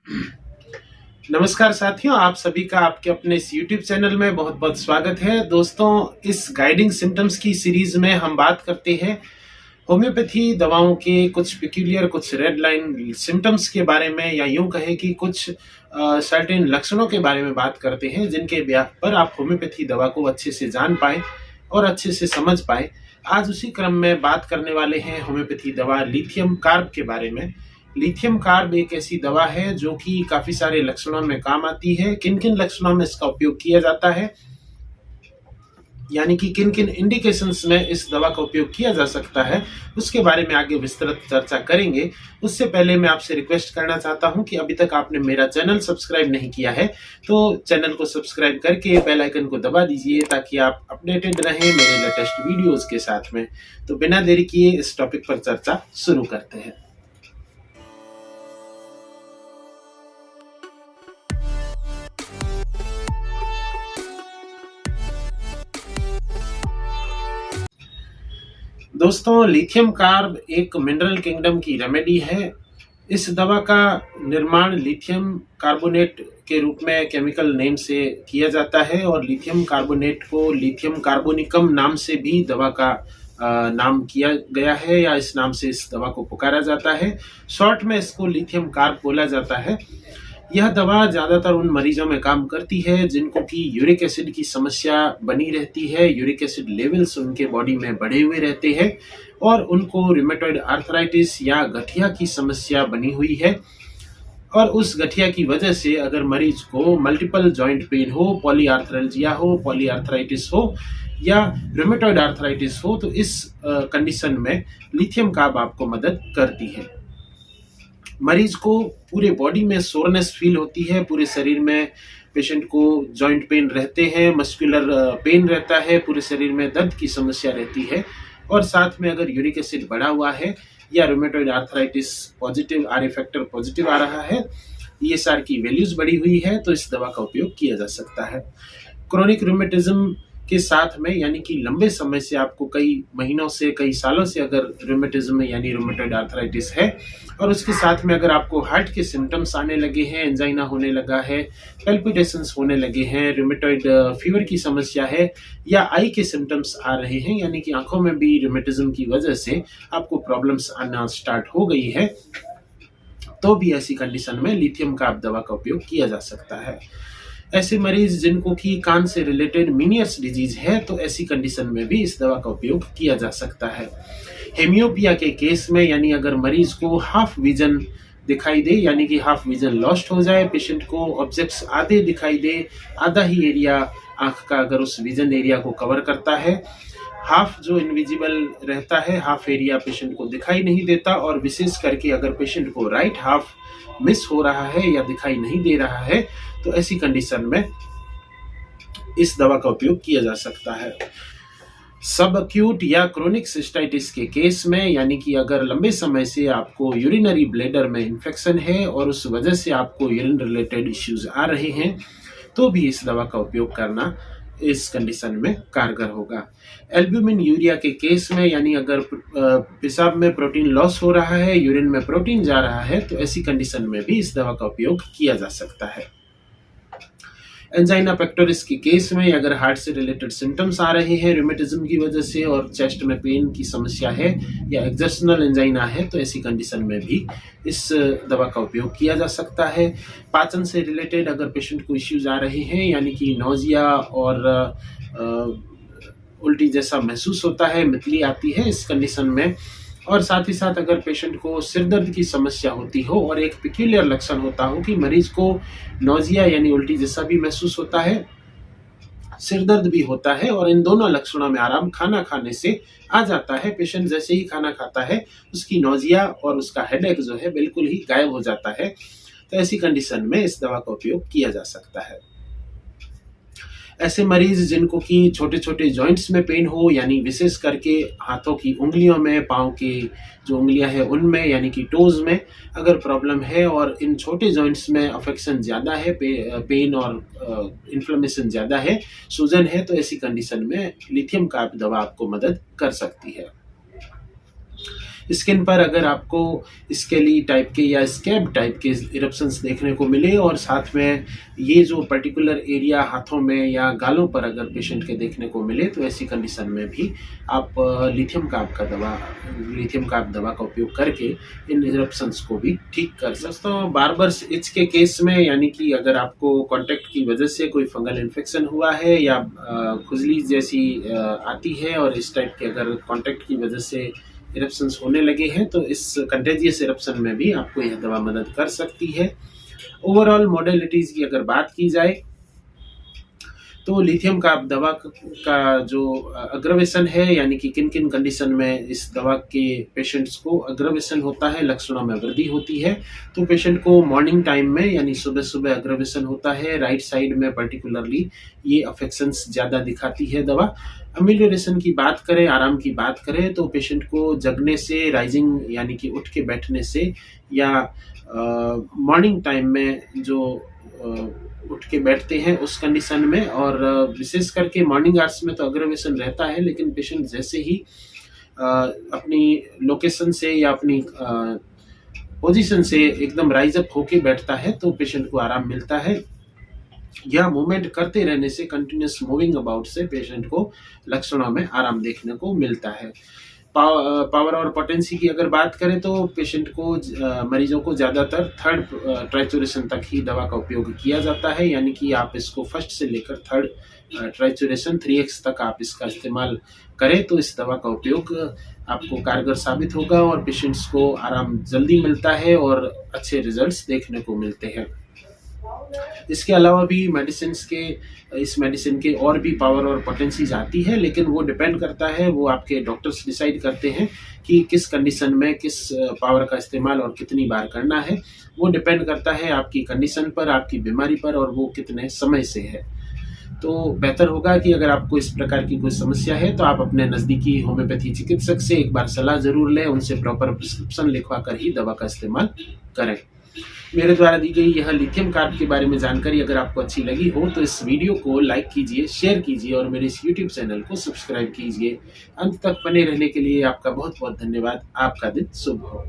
नमस्कार साथियों, आप सभी का आपके अपने इस YouTube चैनल में बहुत बहुत स्वागत है। दोस्तों, इस गाइडिंग सिम्टम्स की सीरीज में हम बात करते हैं होम्योपैथी दवाओं के कुछ पिक्यूलियर, कुछ रेड लाइन सिम्टम्स के बारे में, या यूं कहें कि कुछ सर्टेन लक्षणों के बारे में बात करते हैं जिनके ब्याह पर आप होम्योपैथी दवा को अच्छे से जान पाए और अच्छे से समझ पाए। आज उसी क्रम में बात करने वाले हैं होम्योपैथी दवा लिथियम कार्ब के बारे में। लिथियम कार्ब एक ऐसी दवा है जो कि काफी सारे लक्षणों में काम आती है। किन किन लक्षणों में इसका उपयोग किया जाता है, यानी कि किन किन इंडिकेशंस में इस दवा का उपयोग किया जा सकता है, उसके बारे में आगे विस्तृत चर्चा करेंगे। उससे पहले मैं आपसे रिक्वेस्ट करना चाहता हूं कि अभी तक आपने मेरा चैनल सब्सक्राइब नहीं किया है तो चैनल को सब्सक्राइब करके बेल आइकन को दबा दीजिए ताकि आप अपडेटेड रहें मेरे लेटेस्ट वीडियोस के साथ में। तो बिना देरी किए इस टॉपिक पर चर्चा शुरू करते हैं। दोस्तों, लिथियम कार्ब एक मिनरल किंगडम की रेमेडी है। इस दवा का निर्माण लिथियम कार्बोनेट के रूप में केमिकल नेम से किया जाता है और लिथियम कार्बोनेट को लिथियम कार्बोनिकम नाम से भी दवा का नाम किया गया है, या इस नाम से इस दवा को पुकारा जाता है। शॉर्ट में इसको लिथियम कार्ब बोला जाता है। यह दवा ज्यादातर उन मरीजों में काम करती है जिनको कि यूरिक एसिड की समस्या बनी रहती है। यूरिक एसिड लेवल्स उनके बॉडी में बढ़े हुए रहते हैं और उनको रिमेटॉइड आर्थराइटिस या गठिया की समस्या बनी हुई है। और उस गठिया की वजह से अगर मरीज को मल्टीपल जॉइंट पेन हो, पॉलीआर्थरेल्जिया हो, पॉलीआर्थराइटिस हो या रिमेटॉइड आर्थराइटिस हो, तो इस कंडीशन में लिथियम कार्ब आपको मदद करती है। मरीज को पूरे बॉडी में सोरनेस फील होती है, पूरे शरीर में पेशेंट को जॉइंट पेन रहते हैं, मस्कुलर पेन रहता है, पूरे शरीर में दर्द की समस्या रहती है। और साथ में अगर यूरिक एसिड बढ़ा हुआ है या rheumatoid arthritis positive, R factor positive आ रहा है, ये सार की वैल्यूज बढ़ी हुई है, तो इस दवा का उपयोग किया जा सकता है। क्रोनिक रूमेटिज्म के साथ में, यानी कि लंबे समय से आपको कई महीनों से, कई सालों से अगर रूमेटिज्म यानी रूमेटॉइड आर्थराइटिस है और उसके साथ में अगर आपको हार्ट के सिम्टम्स आने लगे हैं, एंजाइना होने लगा है, पैल्पिटेशंस होने लगे हैं, रूमेटॉइड फीवर की समस्या है, या आई के सिम्टम्स आ रहे हैं, यानी कि आंखों में भी रूमेटिज्म की वजह से आपको प्रॉब्लम्स आना स्टार्ट हो गई है, तो भी ऐसी कंडीशन में लिथियम कार्ब दवा का उपयोग किया जा सकता है। ऐसे मरीज जिनको कि कान से रिलेटेड मीनियर्स डिजीज है, तो ऐसी कंडीशन में भी इस दवा का उपयोग किया जा सकता है। हेमियोपिया के केस में, यानी अगर मरीज को हाफ विजन दिखाई दे, यानी कि हाफ विजन लॉस्ट हो जाए, पेशेंट को ऑब्जेक्ट्स आधे दिखाई दे, आधा ही एरिया आंख का अगर उस विजन एरिया को कवर करता है, हाफ जो इनविजिबल रहता है, हाफ एरिया पेशेंट को दिखाई नहीं देता, और विशेष करके अगर पेशेंट को राइट हाफ मिस हो रहा है या दिखाई नहीं दे रहा है, तो ऐसी कंडीशन में इस दवा का उपयोग किया जा सकता है। सब एक्यूट या क्रोनिक सिस्टाइटिस के केस में, यानी कि अगर लंबे समय से आपको यूरिनरी ब्लैडर में इन्फेक्शन है और उस वजह से आपको यूरिन रिलेटेड इश्यूज आ रहे हैं, तो भी इस दवा का उपयोग करना इस कंडीशन में कारगर होगा। एल्ब्यूमिन यूरिया के केस में, यानी अगर पेशाब में प्रोटीन लॉस हो रहा है, यूरिन में प्रोटीन जा रहा है, तो ऐसी कंडीशन में भी इस दवा का उपयोग किया जा सकता है। एंजाइना पेक्टोरिस के केस में, अगर हार्ट से रिलेटेड सिम्टम्स आ रहे हैं रूमेटिज्म की वजह से और चेस्ट में पेन की समस्या है या एक्सर्शनल एंजाइना है, तो ऐसी कंडीशन में भी इस दवा का उपयोग किया जा सकता है। पाचन से रिलेटेड अगर पेशेंट को इश्यूज आ रहे हैं, यानी कि नोजिया और उल्टी जैसा महसूस होता है, मितली आती है इस कंडीशन में, और साथ ही साथ अगर पेशेंट को सिर दर्द की समस्या होती हो और एक पिक्यूलियर लक्षण होता हो कि मरीज को नोजिया यानी उल्टी जैसा भी महसूस होता है, सिर दर्द भी होता है, और इन दोनों लक्षणों में आराम खाना खाने से आ जाता है। पेशेंट जैसे ही खाना खाता है उसकी नोजिया और उसका हेडेक जो है बिल्कुल ही गायब हो जाता है, तो ऐसी कंडीशन में इस दवा का उपयोग किया जा सकता है। ऐसे मरीज जिनको कि छोटे छोटे जॉइंट्स में पेन हो, यानी विशेष करके हाथों की उंगलियों में, पाँव की जो उंगलियां हैं उनमें, यानी कि टोज में अगर प्रॉब्लम है और इन छोटे जॉइंट्स में अफेक्शन ज़्यादा है, पेन और इन्फ्लेमेशन ज़्यादा है, सूजन है, तो ऐसी कंडीशन में लिथियम कार्ब दवा आपको मदद कर सकती है। स्किन पर अगर आपको स्केली टाइप के या स्कैब टाइप के इरप्शंस देखने को मिले और साथ में ये जो पर्टिकुलर एरिया हाथों में या गालों पर अगर पेशेंट के देखने को मिले, तो ऐसी कंडीशन में भी आप लिथियम कार्ब दवा का उपयोग करके इन इरप्शंस को भी ठीक कर सकते हैं। दोस्तों, बार्बर्स इच के केस में, यानी कि अगर आपको कॉन्टैक्ट की वजह से कोई फंगल इन्फेक्शन हुआ है या खुजली जैसी आती है और इस टाइप के अगर कॉन्टैक्ट की वजह से इरप्शंस होने लगे हैं, तो इस कंटेजियस इरप्शन में भी आपको यह दवा मदद कर सकती है। ओवरऑल मॉडलिटीज की अगर बात की जाए तो लिथियम कार्ब दवा का जो अग्रवेशन है, यानी कि किन किन कंडीशन में इस दवा के पेशेंट्स को अग्रवेशन होता है, लक्षणों में वृद्धि होती है, तो पेशेंट को मॉर्निंग टाइम में यानी सुबह सुबह अग्रवेशन होता है। राइट साइड में पर्टिकुलरली ये अफेक्शंस ज़्यादा दिखाती है दवा। अमेलियोरेशन की बात करें, आराम की बात करें, तो पेशेंट को जगने से, राइजिंग यानी कि उठ के बैठने से, या मॉर्निंग टाइम में जो उठ के बैठते हैं उस कंडीशन में, और विशेष करके मॉर्निंग आवर्स में तो अग्रवेशन रहता है, लेकिन पेशेंट जैसे ही अपनी लोकेशन से या अपनी पोजीशन से एकदम राइज अप होके बैठता है तो पेशेंट को आराम मिलता है। यह मूवमेंट करते रहने से, कंटिन्यूस मूविंग अबाउट से पेशेंट को लक्षणों में आराम देखने को मिलता है। पावर और पोटेंसी की अगर बात करें तो पेशेंट को, मरीजों को ज़्यादातर थर्ड ट्राइचुरेशन तक ही दवा का उपयोग किया जाता है, यानी कि आप इसको फर्स्ट से लेकर थर्ड ट्राइचुरेशन 3x तक आप इसका इस्तेमाल करें तो इस दवा का उपयोग आपको कारगर साबित होगा और पेशेंट्स को आराम जल्दी मिलता है और अच्छे रिजल्ट्स देखने को मिलते हैं। इसके अलावा भी इस मेडिसिन के और भी पावर और पोटेंसीज आती है, लेकिन वो डिपेंड करता है, वो आपके डॉक्टर्स डिसाइड करते हैं कि किस कंडीशन में किस पावर का इस्तेमाल और कितनी बार करना है। वो डिपेंड करता है आपकी कंडीशन पर, आपकी बीमारी पर, और वो कितने समय से है। तो बेहतर होगा कि अगर आपको इस प्रकार की कोई समस्या है तो आप अपने नज़दीकी होम्योपैथी चिकित्सक से एक बार सलाह जरूर लें, उनसे प्रॉपर प्रिस्क्रिप्शन लिखवा कर ही दवा का इस्तेमाल करें। मेरे द्वारा दी गई यह लिथियम कार्ब के बारे में जानकारी अगर आपको अच्छी लगी हो तो इस वीडियो को लाइक कीजिए, शेयर कीजिए और मेरे इस यूट्यूब चैनल को सब्सक्राइब कीजिए। अंत तक बने रहने के लिए आपका बहुत बहुत धन्यवाद। आपका दिन शुभ हो।